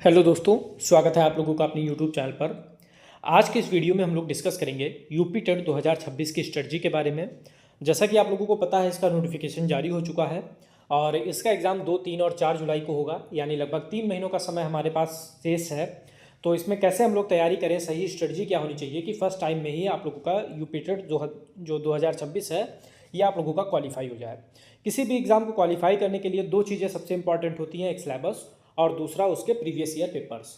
Hello दोस्तों, स्वागत है आप लोगों का अपने यूट्यूब चैनल पर। आज के इस वीडियो में हम लोग डिस्कस करेंगे यूपी टेट 2026 की स्ट्रेटजी के बारे में। जैसा कि आप लोगों को पता है, इसका नोटिफिकेशन जारी हो चुका है और इसका एग्ज़ाम 2, 3 और 4 जुलाई को होगा, यानी लगभग 3 महीनों का समय हमारे पास शेष है। तो इसमें कैसे हम लोग तैयारी करें, सही स्ट्रेटजी क्या होनी चाहिए कि फर्स्ट टाइम में ही आप लोगों का यूपी टेट जो 2026 है ये आप लोगों का क्वालिफाई हो जाए। किसी भी एग्ज़ाम को क्वालिफाई करने के लिए दो चीज़ें सबसे इंपॉर्टेंट होती हैं, एक सिलेबस और दूसरा उसके प्रीवियस ईयर पेपर्स।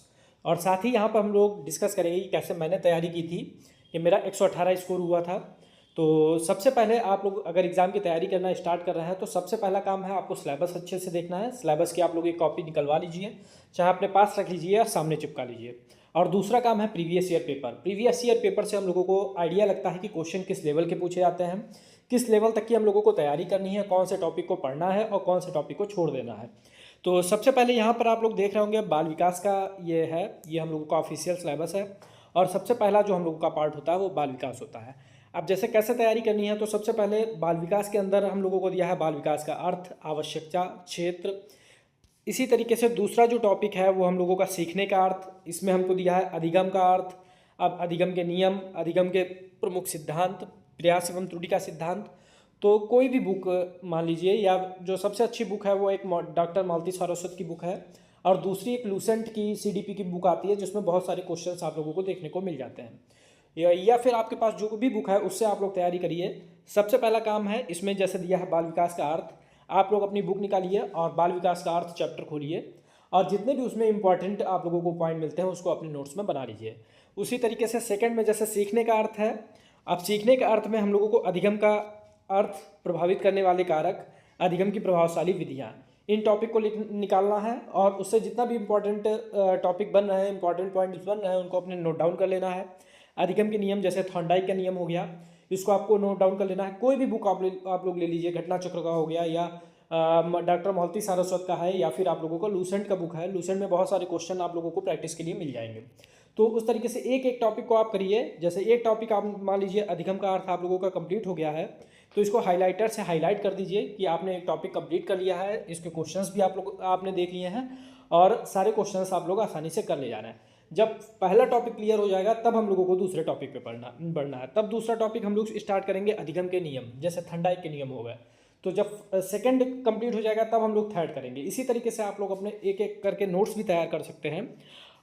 और साथ ही यहाँ पर हम लोग डिस्कस करेंगे कि कैसे मैंने तैयारी की थी कि मेरा 118 स्कोर हुआ था। तो सबसे पहले आप लोग अगर एग्ज़ाम की तैयारी करना स्टार्ट कर रहे हैं तो सबसे पहला काम है आपको सिलेबस अच्छे से देखना है। सिलेबस की आप लोग एक कॉपी निकलवा लीजिए, चाहे अपने पास रख लीजिए या सामने चिपका लीजिए। और दूसरा काम है previous year paper. Previous year paper से हम लोगों को आइडिया लगता है कि क्वेश्चन किस लेवल के पूछे जाते हैं, किस लेवल तक की हम लोगों को तैयारी करनी है, कौन से टॉपिक को पढ़ना है और कौन से टॉपिक को छोड़ देना है। तो सबसे पहले यहाँ पर आप लोग देख रहे होंगे बाल विकास का ये है, ये हम लोगों का ऑफिशियल सिलेबस है। और सबसे पहला जो हम लोगों का पार्ट होता है वो बाल विकास होता है। अब जैसे कैसे तैयारी करनी है, तो सबसे पहले बाल विकास के अंदर हम लोगों को दिया है बाल विकास का अर्थ, आवश्यकता, क्षेत्र। इसी तरीके से दूसरा जो टॉपिक है वो हम लोगों का सीखने का अर्थ, इसमें हमको दिया है अधिगम का अर्थ। अब अधिगम के नियम, अधिगम के प्रमुख सिद्धांत, प्रयास एवं त्रुटि का सिद्धांत। तो कोई भी बुक मान लीजिए, या जो सबसे अच्छी बुक है वो एक डॉक्टर मालती सारस्वत की बुक है और दूसरी एक लूसेंट की सीडीपी की बुक आती है जिसमें बहुत सारे क्वेश्चंस आप लोगों को देखने को मिल जाते हैं। या फिर आपके पास जो भी बुक है उससे आप लोग तैयारी करिए। सबसे पहला काम है इसमें जैसे दिया है बाल विकास का अर्थ, आप लोग अपनी बुक निकालिए और बाल विकास का अर्थ चैप्टर खोलिए और जितने भी उसमें इंपॉर्टेंट आप लोगों को पॉइंट मिलते हैं उसको अपने नोट्स में बना लीजिए। उसी तरीके से सेकंड में जैसे सीखने का अर्थ है, अब सीखने का अर्थ में हम लोगों को अधिगम का अर्थ, प्रभावित करने वाले कारक, अधिगम की प्रभावशाली विधियाँ, इन टॉपिक को निकालना है और उससे जितना भी इंपॉर्टेंट टॉपिक बन रहे हैं, इंपॉर्टेंट पॉइंट्स बन रहे हैं, उनको अपने नोट डाउन कर लेना है। अधिगम के नियम जैसे थॉर्नडाइक का नियम हो गया, इसको आपको नोट डाउन कर लेना है। कोई भी बुक आप लोग ले लीजिए, घटना चक्र का हो गया या डॉक्टर मालती सारस्वत का है, या फिर आप लोगों को लूसेंट का बुक है। लूसेंट में बहुत सारे क्वेश्चन आप लोगों को प्रैक्टिस के लिए मिल जाएंगे। तो उस तरीके से एक एक टॉपिक को आप करिए। जैसे एक टॉपिक आप मान लीजिए अधिगम का अर्थ आप लोगों का कंप्लीट हो गया है, तो इसको हाइलाइटर से हाईलाइट कर दीजिए कि आपने एक टॉपिक कंप्लीट कर लिया है, इसके क्वेश्चंस भी आपने देख लिए हैं और सारे क्वेश्चंस आप लोग आसानी से कर ले जा रहे हैं। जब पहला टॉपिक क्लियर हो जाएगा तब हम लोगों को दूसरे टॉपिक पे बढ़ना है। तब दूसरा टॉपिक हम लोग स्टार्ट करेंगे अधिगम के नियम, जैसे थॉर्नडाइक के नियम हो गए। तो जब सेकंड कंप्लीट हो जाएगा तब हम लोग थर्ड करेंगे। इसी तरीके से आप लोग अपने एक एक करके नोट्स भी तैयार कर सकते हैं।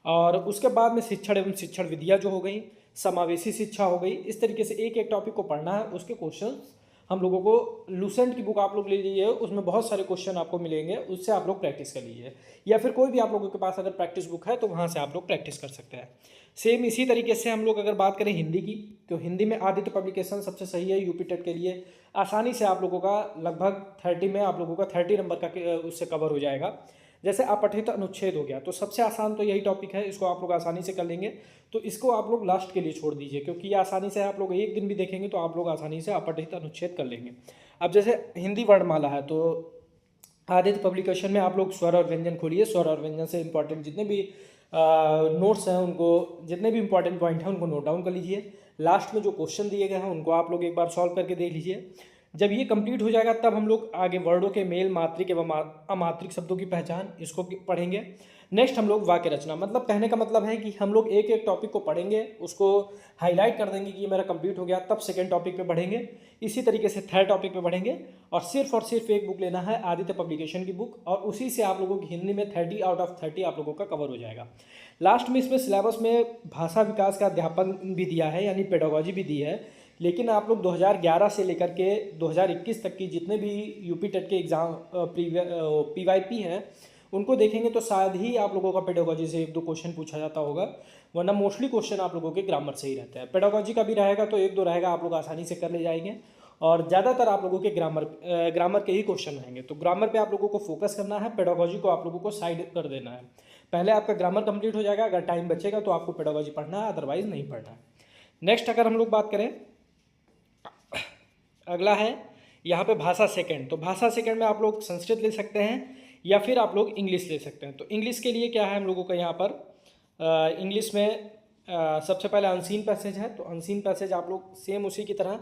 और उसके बाद में शिक्षण एवं शिक्षण विधियाँ जो हो गई, समावेशी शिक्षा हो गई, इस तरीके से एक एक टॉपिक को पढ़ना है। उसके क्वेश्चन हम लोगों को लूसेंट की बुक आप लोग ले लीजिए, उसमें बहुत सारे क्वेश्चन आपको मिलेंगे, उससे आप लोग प्रैक्टिस कर लीजिए। या फिर कोई भी आप लोगों के पास अगर प्रैक्टिस बुक है तो वहाँ से आप लोग प्रैक्टिस कर सकते हैं। सेम इसी तरीके से हम लोग अगर बात करें हिंदी की, तो हिंदी में आदित्य पब्लिकेशन सबसे सही है यूपी टेट के लिए। आसानी से आप लोगों का लगभग 30 में आप लोगों का 30 नंबर का उससे कवर हो जाएगा। जैसे अपठित अनुच्छेद हो गया, तो सबसे आसान तो यही टॉपिक है, इसको आप लोग आसानी से कर लेंगे। तो इसको आप लोग लास्ट के लिए छोड़ दीजिए, क्योंकि ये आसानी से आप लोग एक दिन भी देखेंगे तो आप लोग आसानी से अपठित अनुच्छेद कर लेंगे। अब जैसे हिंदी वर्णमाला है, तो आदित्य पब्लिकेशन में आप लोग स्वर और व्यंजन खोलिए। स्वर और व्यंजन से इंपॉर्टेंट जितने भी नोट्स हैं उनको, जितने भी इंपॉर्टेंट पॉइंट हैं उनको नोट डाउन कर लीजिए। लास्ट में जो क्वेश्चन दिए गए हैं उनको आप लोग एक बार सॉल्व करके देख लीजिए। जब ये कंप्लीट हो जाएगा तब हम लोग आगे वर्डों के मेल, मात्रिक एवं अमात्रिक शब्दों की पहचान, इसको पढ़ेंगे। नेक्स्ट हम लोग वाक्य रचना, मतलब कहने का मतलब है कि हम लोग एक एक टॉपिक को पढ़ेंगे, उसको हाईलाइट कर देंगे कि ये मेरा कंप्लीट हो गया, तब सेकंड टॉपिक पे बढ़ेंगे। इसी तरीके से थर्ड टॉपिक पे बढ़ेंगे और सिर्फ एक बुक लेना है, आदित्य पब्लिकेशन की बुक, और उसी से आप लोगों की हिंदी में 30 आउट ऑफ 30 आप लोगों का कवर हो जाएगा। लास्ट में इसमें सिलेबस में भाषा विकास का अध्यापन भी दिया है, यानी पेडागोजी भी दी है। लेकिन आप लोग 2011 से लेकर के 2021 तक की जितने भी यूपी टेट के एग्ज़ाम PYP हैं उनको देखेंगे तो शायद ही आप लोगों का पेडागोजी से एक दो क्वेश्चन पूछा जाता होगा, वरना मोस्टली क्वेश्चन आप लोगों के ग्रामर से ही रहते हैं। पेडागोजी का भी रहेगा तो एक दो रहेगा, आप लोग आसानी से कर ले जाएंगे। और ज़्यादातर आप लोगों के ग्रामर के ही क्वेश्चन रहेंगे, तो ग्रामर पे आप लोगों को फोकस करना है, पेडागोजी को आप लोगों को साइड कर देना है। पहले आपका ग्रामर कंप्लीट हो जाएगा, अगर टाइम बचेगा तो आपको पेडागोजी पढ़ना है, अदरवाइज नहीं पढ़ना है। नेक्स्ट अगर हम लोग बात करें, अगला है यहाँ पे भाषा सेकंड। तो भाषा सेकंड में आप लोग संस्कृत ले सकते हैं या फिर आप लोग इंग्लिश ले सकते हैं। तो इंग्लिश के लिए क्या है हम लोगों का यहाँ पर, इंग्लिश में सबसे पहले अनसीन पैसेज है। तो अनसीन पैसेज आप लोग सेम उसी की तरह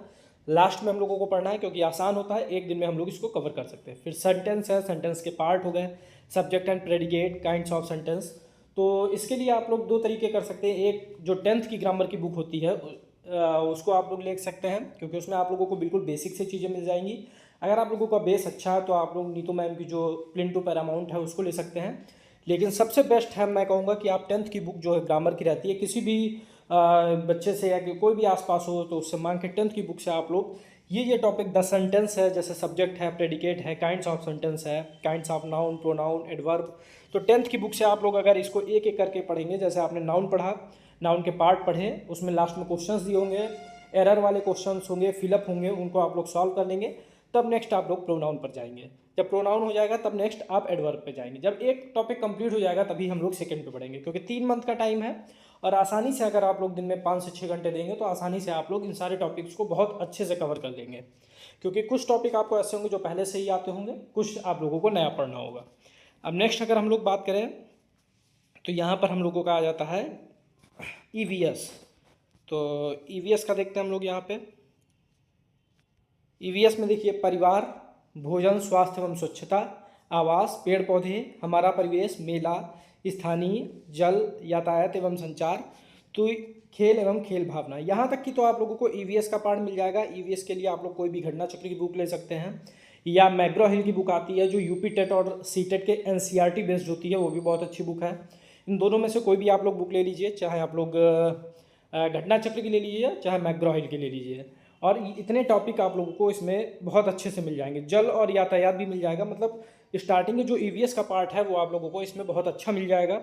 लास्ट में हम लोगों को पढ़ना है, क्योंकि आसान होता है, एक दिन में हम लोग इसको कवर कर सकते हैं। फिर सेंटेंस है, सेंटेंस के पार्ट हो गए, subject and predicate, kinds of sentence. तो इसके लिए आप लोग दो तरीके कर सकते हैं। एक जो 10th की ग्रामर की बुक होती है उसको आप लोग ले सकते हैं, क्योंकि उसमें आप लोगों को बिल्कुल बेसिक से चीज़ें मिल जाएंगी। अगर आप लोगों का बेस अच्छा है तो आप लोग नीतू मैम की जो प्लिन टू पैरामाउंट है उसको ले सकते हैं। लेकिन सबसे बेस्ट है, मैं कहूँगा कि आप 10th की बुक जो है ग्रामर की रहती है, किसी भी बच्चे से या कोई भी आसपास हो तो उससे मांग के 10th की बुक से आप लोग ये टॉपिक 10 सेंटेंस है, जैसे सब्जेक्ट है, प्रेडिकेट है, काइंड्स ऑफ सेंटेंस है, kinds of noun, pronoun, adverb, तो 10th की बुक से आप लोग अगर इसको एक एक करके पढ़ेंगे, जैसे आपने नाउन पढ़ा, नाउन के पार्ट पढ़े, उसमें लास्ट में क्वेश्चंस दिए होंगे, एरर वाले क्वेश्चंस होंगे, फिलअप होंगे, उनको आप लोग सॉल्व कर लेंगे, तब नेक्स्ट आप लोग प्रोनाउन पर जाएंगे। जब प्रोनाउन हो जाएगा तब नेक्स्ट आप एडवर्ब पे जाएंगे। जब एक टॉपिक कंप्लीट हो जाएगा तभी हम लोग सेकंड पे पढ़ेंगे, क्योंकि 3 मंथ का टाइम है और आसानी से अगर आप लोग दिन में 5 से 6 घंटे देंगे तो आसानी से आप लोग इन सारे टॉपिक्स को बहुत अच्छे से कवर कर लेंगे। क्योंकि कुछ टॉपिक आपको ऐसे होंगे जो पहले से ही आते होंगे, कुछ आप लोगों को नया पढ़ना होगा। अब नेक्स्ट अगर हम लोग बात करें तो यहाँ पर हम लोगों का आ जाता है ईवीएस। तो ईवीएस का देखते हैं हम लोग यहाँ पे। ईवीएस में देखिए परिवार, भोजन, स्वास्थ्य एवं स्वच्छता, आवास, पेड़ पौधे, हमारा परिवेश, मेला, स्थानीय, जल, यातायात एवं संचार, तो खेल एवं खेल भावना, यहाँ तक की तो आप लोगों को ईवीएस का पार्ट मिल जाएगा। ईवीएस के लिए आप लोग कोई भी घटना चक्र की बुक ले सकते हैं, या मैग्रो हिल की बुक आती है जो यूपी टेट और सीटेट के एनसीईआरटी बेस्ड होती है, वो भी बहुत अच्छी बुक है। इन दोनों में से कोई भी आप लोग बुक ले लीजिए, चाहे आप लोग घटना चक्र की ले लीजिए चाहे मैग्रो हिल की ले लीजिए, और इतने टॉपिक आप लोगों को इसमें बहुत अच्छे से मिल जाएंगे। जल और यातायात भी मिल जाएगा, मतलब स्टार्टिंग में जो ईवीएस का पार्ट है वो आप लोगों को इसमें बहुत अच्छा मिल जाएगा।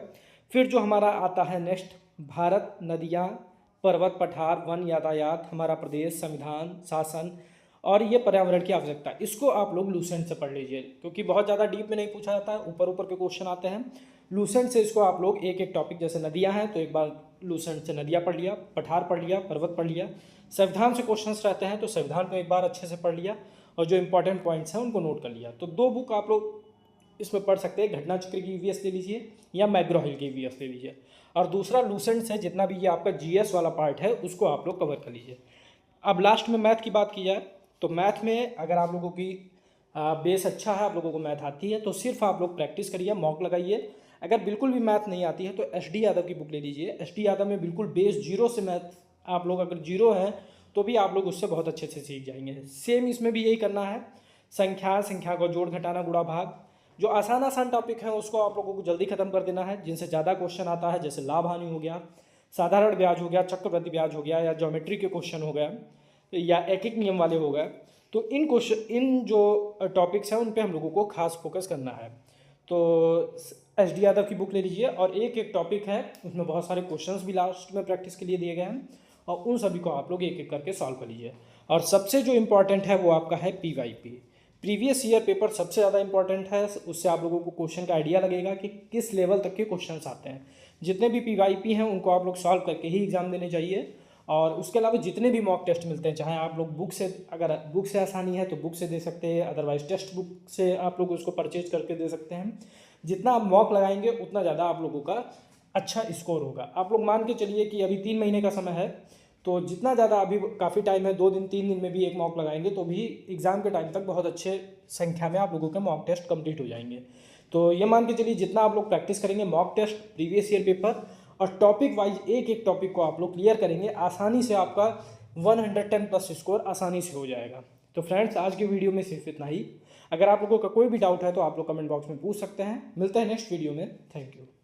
फिर जो हमारा आता है नेक्स्ट, भारत, नदियाँ, पर्वत, पठार, वन, यातायात, हमारा प्रदेश, संविधान, शासन और ये पर्यावरण की आवश्यकता, इसको आप लोग लूसेंट से पढ़ लीजिए, क्योंकि बहुत ज़्यादा डीप में नहीं पूछा जाता है, ऊपर ऊपर के क्वेश्चन आते हैं। लूसेंट से इसको आप लोग एक एक टॉपिक, जैसे नदियाँ हैं तो एक बार लूसेंट से नदियाँ पढ़ लिया, पठार पढ़ लिया, पर्वत पढ़ लिया, संविधान से क्वेश्चंस रहते हैं तो संविधान को एक बार अच्छे से पढ़ लिया और जो इंपॉर्टेंट पॉइंट्स हैं उनको नोट कर लिया। तो 2 बुक आप लोग इसमें पढ़ सकते हैं, घटना चक्र की ईवीएस ले लीजिए या मैग्रो हिल की ईवीएस ले लीजिए, और दूसरा लूसेंट से जितना भी ये आपका जीएस वाला पार्ट है उसको आप लोग कवर कर लीजिए। अब लास्ट में मैथ की बात की जाए तो मैथ में अगर आप लोगों की बेस अच्छा है, आप लोगों को मैथ आती है, तो सिर्फ आप लोग प्रैक्टिस करिए, मॉक लगाइए। अगर बिल्कुल भी मैथ नहीं आती है तो एसडी यादव की बुक ले लीजिए। एसडी यादव में बिल्कुल बेस जीरो से मैथ, आप लोग अगर जीरो है तो भी आप लोग उससे बहुत अच्छे से सीख जाएंगे। सेम इसमें भी यही करना है, संख्या को जोड़ घटाना गुणा भाग, जो आसान टॉपिक है उसको आप लोगों को जल्दी खत्म कर देना है। जिनसे ज़्यादा क्वेश्चन आता है, जैसे लाभ हानि हो गया, साधारण ब्याज हो गया, चक्रवृद्धि ब्याज हो गया, या ज्योमेट्री के क्वेश्चन हो गया, या एक नियम वाले हो गए, तो इन जो टॉपिक्स हैं उन पे हम लोगों को खास फोकस करना है। तो एसडी यादव की बुक ले लीजिए, और एक एक टॉपिक है उसमें बहुत सारे क्वेश्चंस भी लास्ट में प्रैक्टिस के लिए दिए गए हैं, और उन सभी को आप लोग एक एक करके सॉल्व कर लीजिए। और सबसे जो इम्पॉर्टेंट है वो आपका है पीवाईपी, प्रीवियस ईयर पेपर सबसे ज़्यादा इंपॉर्टेंट है। उससे आप लोगों को क्वेश्चन का आइडिया लगेगा कि किस लेवल तक के क्वेश्चंस आते हैं। जितने भी पीवाईपी हैं उनको आप लोग सॉल्व करके ही एग्ज़ाम देने चाहिए। और उसके अलावा जितने भी मॉक टेस्ट मिलते हैं, चाहे आप लोग बुक से, अगर बुक से आसानी है तो बुक से दे सकते हैं, अदरवाइज टेक्स्ट बुक से आप लोग उसको परचेज करके दे सकते हैं। जितना आप मॉक लगाएंगे उतना ज़्यादा आप लोगों का अच्छा स्कोर होगा। आप लोग मान के चलिए कि अभी 3 महीने का समय है, तो जितना ज़्यादा अभी काफ़ी टाइम है, 2 दिन 3 दिन में भी एक मॉक लगाएंगे तो भी एग्ज़ाम के टाइम तक बहुत अच्छे संख्या में आप लोगों के मॉक टेस्ट कंप्लीट हो जाएंगे। तो ये मान के चलिए जितना आप लोग प्रैक्टिस करेंगे mock test, previous year paper और टॉपिक वाइज एक एक टॉपिक को आप लोग क्लियर करेंगे, आसानी से आपका 110+ स्कोर आसानी से हो जाएगा। तो फ्रेंड्स, आज की वीडियो में सिर्फ इतना ही। अगर आप लोगों का कोई भी डाउट है तो आप लोग कमेंट बॉक्स में पूछ सकते हैं। मिलते हैं नेक्स्ट वीडियो में। Thank you.